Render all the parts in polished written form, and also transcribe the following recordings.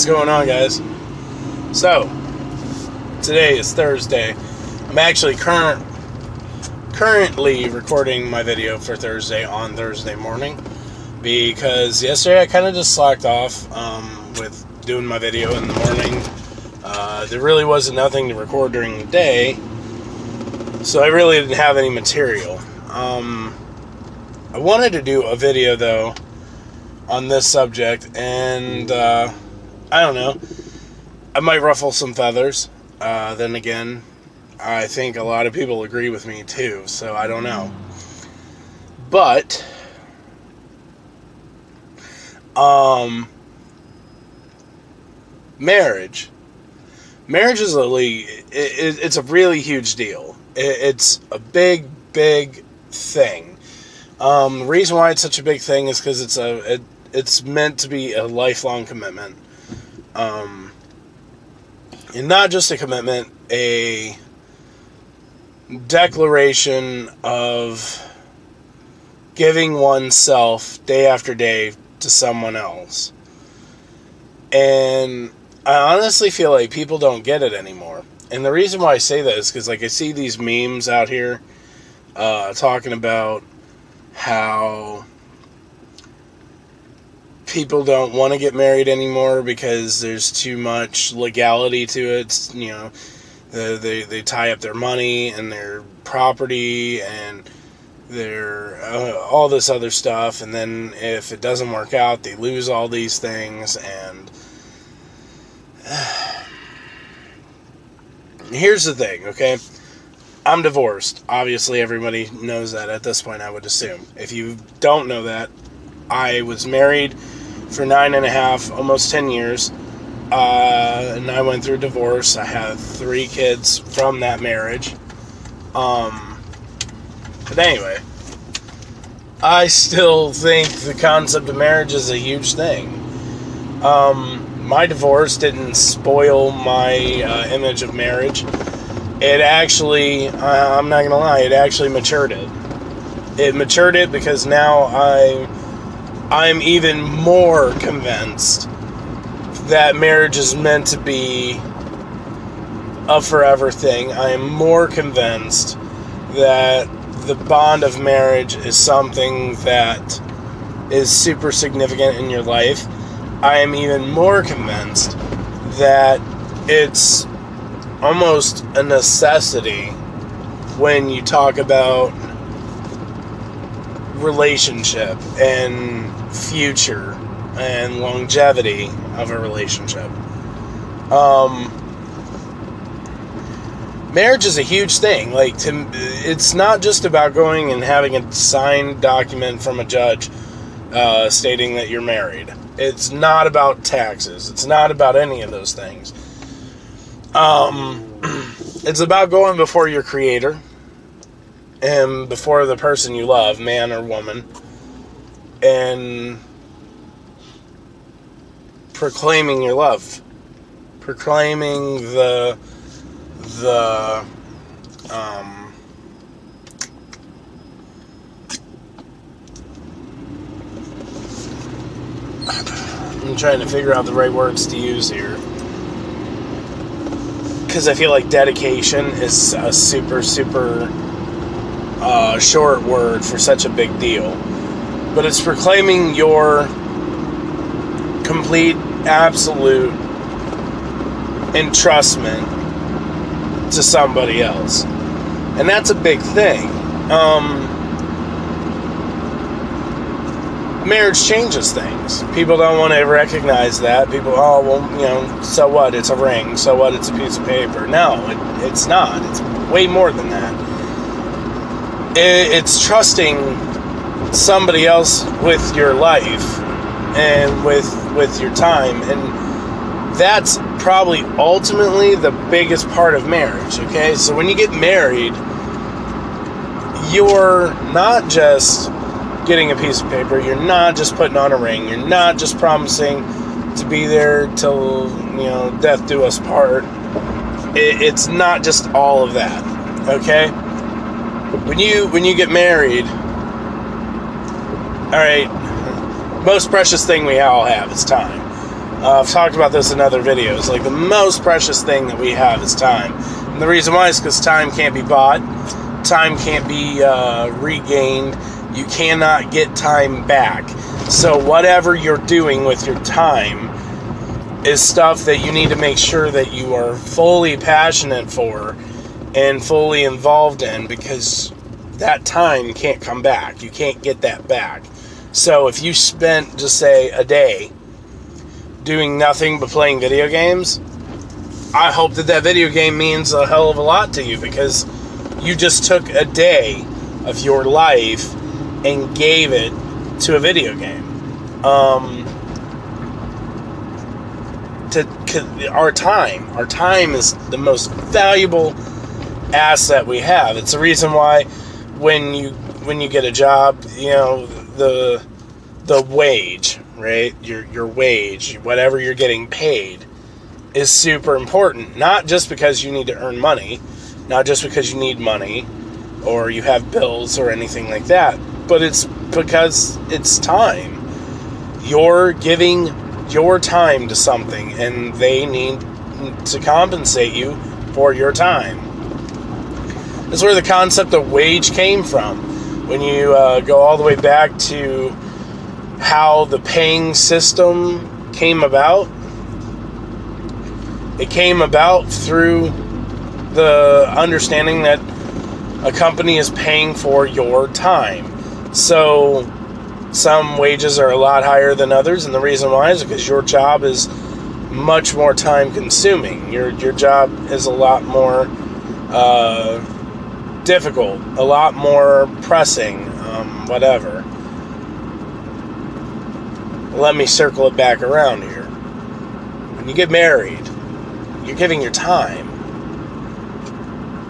What's going on, guys? So, today is Thursday. I'm actually currently recording my video for Thursday on Thursday morning, because yesterday I kind of just slacked off with doing my video in the morning. There really wasn't nothing to record during the day, so I really didn't have any material. I wanted to do a video, though, on this subject, and I don't know, I might ruffle some feathers. Then again, I think a lot of people agree with me too, so I don't know. But marriage is it's a really huge deal. It's a big thing. The reason why it's such a big thing is because it's meant to be a lifelong commitment. And not just a commitment, a declaration of giving oneself day after day to someone else. And I honestly feel like people don't get it anymore. And the reason why I say that is because, like, I see these memes out here talking about how people don't want to get married anymore because there's too much legality to it. You know, they tie up their money and their property and their all this other stuff, and then if it doesn't work out, they lose all these things. And here's the thing, okay? I'm divorced. Obviously, everybody knows that at this point, I would assume. If you don't know that, I was married for 9.5, almost 10 years, and I went through divorce. I have 3 kids from that marriage. But anyway, I still think the concept of marriage is a huge thing. My divorce didn't spoil my image of marriage. It actually, I'm not going to lie, it actually matured it. It matured it because now I'm even more convinced that marriage is meant to be a forever thing. I am more convinced that the bond of marriage is something that is super significant in your life. I am even more convinced that it's almost a necessity when you talk about relationship and future and longevity of a relationship. Marriage is a huge thing. Like, it's not just about going and having a signed document from a judge stating that you're married. It's not about taxes. It's not about any of those things. It's about going before your Creator and before the person you love, man or woman, and proclaiming your love, proclaiming the I'm trying to figure out the right words to use here, because I feel like dedication is a super short word for such a big deal. But it's proclaiming your complete, absolute entrustment to somebody else. And that's a big thing. Marriage changes things. People don't want to recognize that. People, oh, well, you know, so what? It's a ring. So what? It's a piece of paper. No, it's not. It's way more than that. It's trusting somebody else with your life and with your time. And that's probably ultimately the biggest part of marriage, okay? So when you get married, you're not just getting a piece of paper, you're not just putting on a ring, you're not just promising to be there till, you know, death do us part. It's not just all of that, okay? When you get married, all right, most precious thing we all have is time. I've talked about this in other videos. Like, the most precious thing that we have is time. And the reason why is because time can't be bought. Time can't be regained. You cannot get time back. So whatever you're doing with your time is stuff that you need to make sure that you are fully passionate for and fully involved in, because that time can't come back. You can't get that back. So if you spent, just say, a day doing nothing but playing video games, I hope that that video game means a hell of a lot to you, because you just took a day of your life and gave it to a video game. Our time is the most valuable asset we have. It's the reason why when you get a job, you know, the wage, right? Your wage, whatever you're getting paid, is super important. Not just because you need to earn money, not just because you need money or you have bills or anything like that, but it's because it's time. You're giving your time to something, and they need to compensate you for your time. That's where the concept of wage came from. When you go all the way back to how the paying system came about, it came about through the understanding that a company is paying for your time. So some wages are a lot higher than others, and the reason why is because your job is much more time consuming. Your job is a lot more difficult, a lot more pressing, whatever. Let me circle it back around here. When you get married, you're giving your time,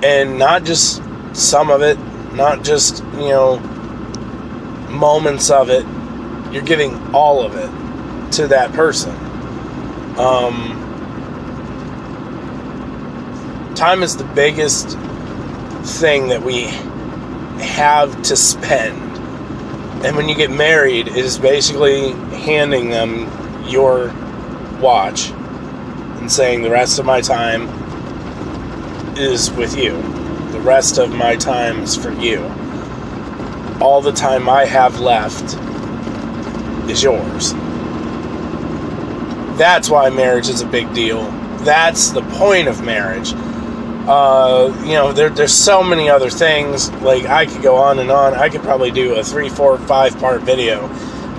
and not just some of it, not just, you know, moments of it. You're giving all of it to that person. Time is the biggest thing that we have to spend. And when you get married, it is basically handing them your watch and saying, the rest of my time is with you. The rest of my time is for you. All the time I have left is yours. That's why marriage is a big deal. That's the point of marriage. You know, there's so many other things. Like, I could go on and on. I could probably do a 3, 4, 5-part video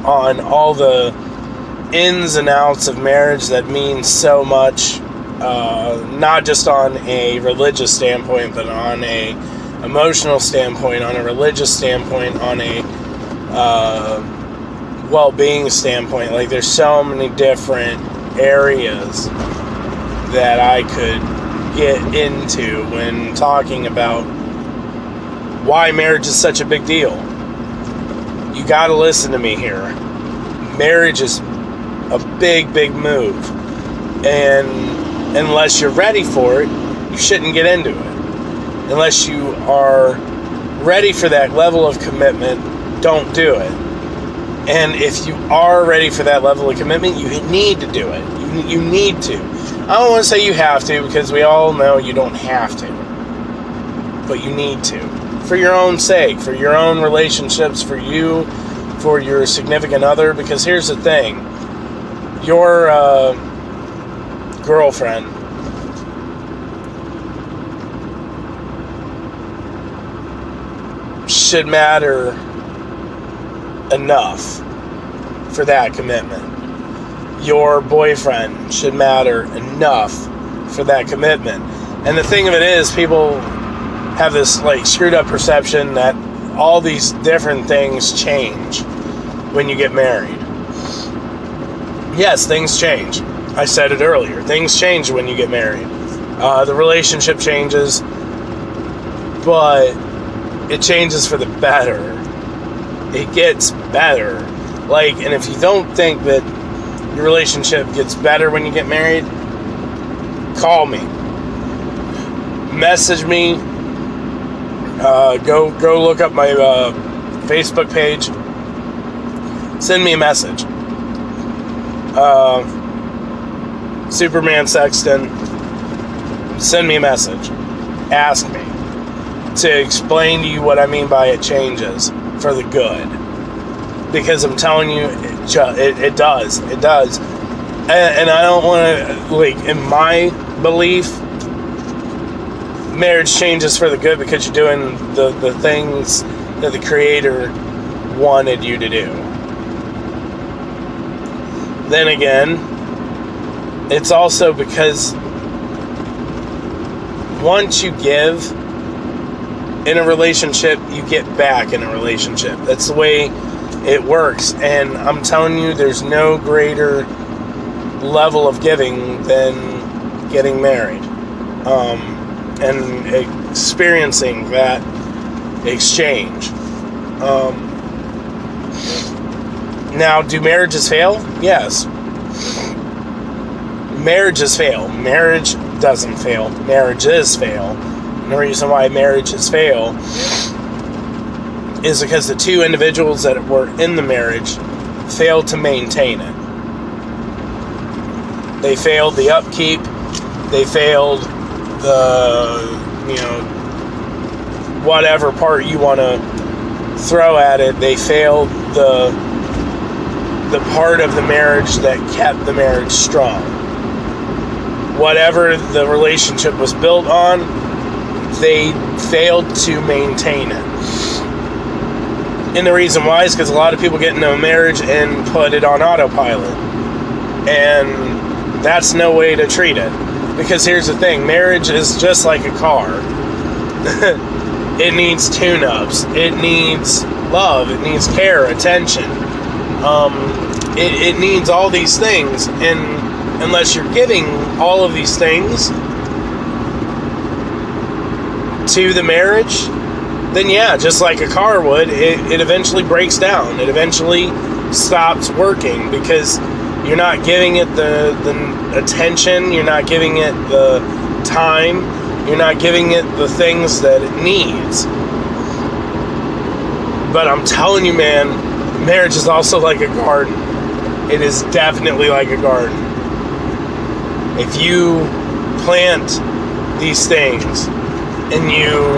on all the ins and outs of marriage that mean so much, not just on a religious standpoint, but on a emotional standpoint, on a religious standpoint, on a well-being standpoint. Like, there's so many different areas that I could get into when talking about why marriage is such a big deal. You gotta listen to me here. Marriage is a big, big move, and unless you're ready for it, you shouldn't get into it. Unless you are ready for that level of commitment, don't do it. And if you are ready for that level of commitment, you need to do it. You need to. I don't want to say you have to, because we all know you don't have to. But you need to. For your own sake, for your own relationships, for you, for your significant other. Because here's the thing. Your girlfriend should matter enough for that commitment. Your boyfriend should matter enough for that commitment. And the thing of it is, people have this like screwed up perception that all these different things change when you get married. Yes, things change. I said it earlier. Things change when you get married. The relationship changes, but it changes for the better. It gets better. Like, and if you don't think that your relationship gets better when you get married, call me. Message me. Go look up my Facebook page. Send me a message. Superman Sexton, send me a message. Ask me to explain to you what I mean by it changes for the good. Because I'm telling you, it does. It does. And I don't want to, like, in my belief, marriage changes for the good because you're doing the things that the Creator wanted you to do. Then again, it's also because once you give in a relationship, you get back in a relationship. That's the way it works. And I'm telling you, there's no greater level of giving than getting married. And experiencing that exchange. Now, do marriages fail? Yes. Marriages fail. Marriage doesn't fail. Marriages fail. And the reason why marriages fail is because the two individuals that were in the marriage failed to maintain it. They failed the upkeep. They failed the, whatever part you want to throw at it. They failed the part of the marriage that kept the marriage strong. Whatever the relationship was built on, they failed to maintain it. And the reason why is because a lot of people get into a marriage and put it on autopilot. And that's no way to treat it. Because here's the thing, marriage is just like a car. It needs tune-ups. It needs love. It needs care, attention. It needs all these things. And unless you're giving all of these things to the marriage, then yeah, just like a car would, it eventually breaks down. It eventually stops working because you're not giving it the attention, you're not giving it the time, you're not giving it the things that it needs. But I'm telling you, man, marriage is also like a garden. It is definitely like a garden. If you plant these things and you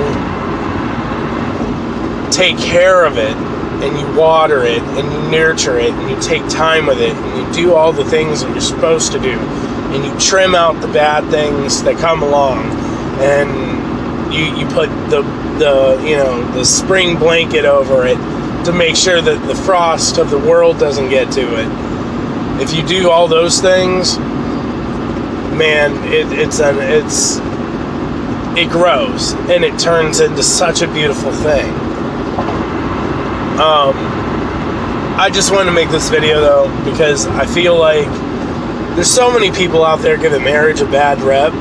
take care of it, and you water it, and you nurture it, and you take time with it, and you do all the things that you're supposed to do, and you trim out the bad things that come along, and you put the spring blanket over it to make sure that the frost of the world doesn't get to it. If you do all those things, man, it grows, and it turns into such a beautiful thing. I just wanted to make this video though because I feel like there's so many people out there giving marriage a bad rep.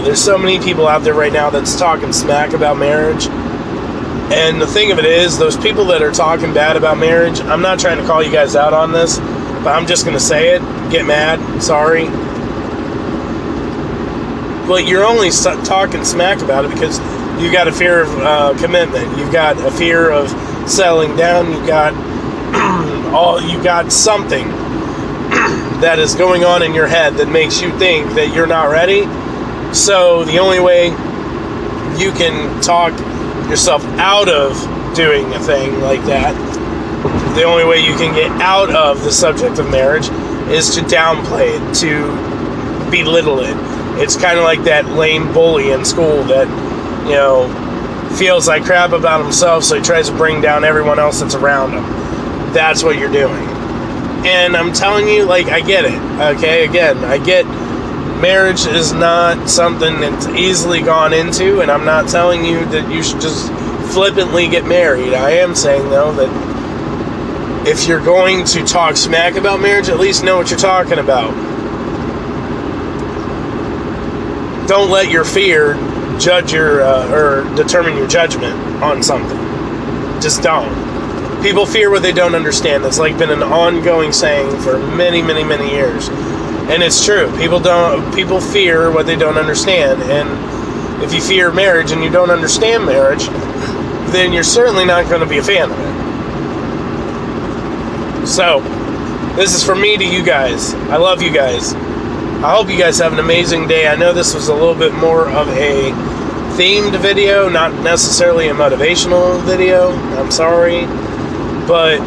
There's so many people out there right now that's talking smack about marriage. And the thing of it is, those people that are talking bad about marriage, I'm not trying to call you guys out on this, but I'm just going to say it. Get mad. Sorry. But you're only talking smack about it because you've got a fear of commitment. You've got a fear of settling down. You've got something that is going on in your head that makes you think that you're not ready. So the only way you can talk yourself out of doing a thing like that, the only way you can get out of the subject of marriage is to downplay it, to belittle it. It's kind of like that lame bully in school that, feels like crap about himself, so he tries to bring down everyone else that's around him. That's what you're doing. And I'm telling you, I get it. Okay, again, I get marriage is not something that's easily gone into, and I'm not telling you that you should just flippantly get married. I am saying, though, that if you're going to talk smack about marriage, at least know what you're talking about. Don't let your fear judge or determine your judgment on something. Just don't. People fear what they don't understand. That's been an ongoing saying for many, many, many years. And it's true. People fear what they don't understand. And if you fear marriage and you don't understand marriage, then you're certainly not going to be a fan of it. So, this is from me to you guys. I love you guys. I hope you guys have an amazing day. I know this was a little bit more of a themed video, not necessarily a motivational video. I'm sorry. But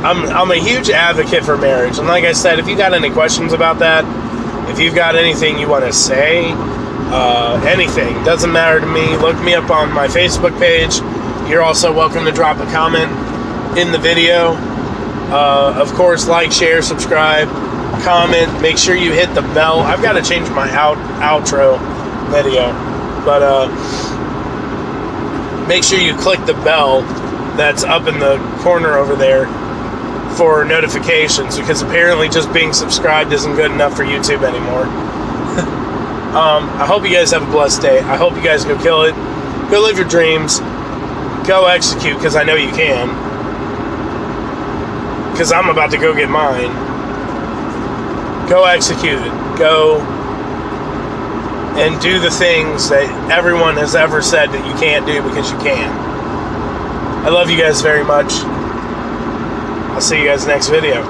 I'm a huge advocate for marriage. And like I said, if you got any questions about that, if you've got anything you want to say, anything, doesn't matter to me. Look me up on my Facebook page. You're also welcome to drop a comment in the video. Of course, like, share, subscribe, comment. Make sure you hit the bell. I've got to change my outro video. But make sure you click the bell that's up in the corner over there for notifications, because apparently just being subscribed isn't good enough for YouTube anymore. I hope you guys have a blessed day. I hope you guys go kill it. Go live your dreams. Go execute, because I know you can. Because I'm about to go get mine. Go execute it. Go and do the things that everyone has ever said that you can't do, because you can. I love you guys very much. I'll see you guys next video.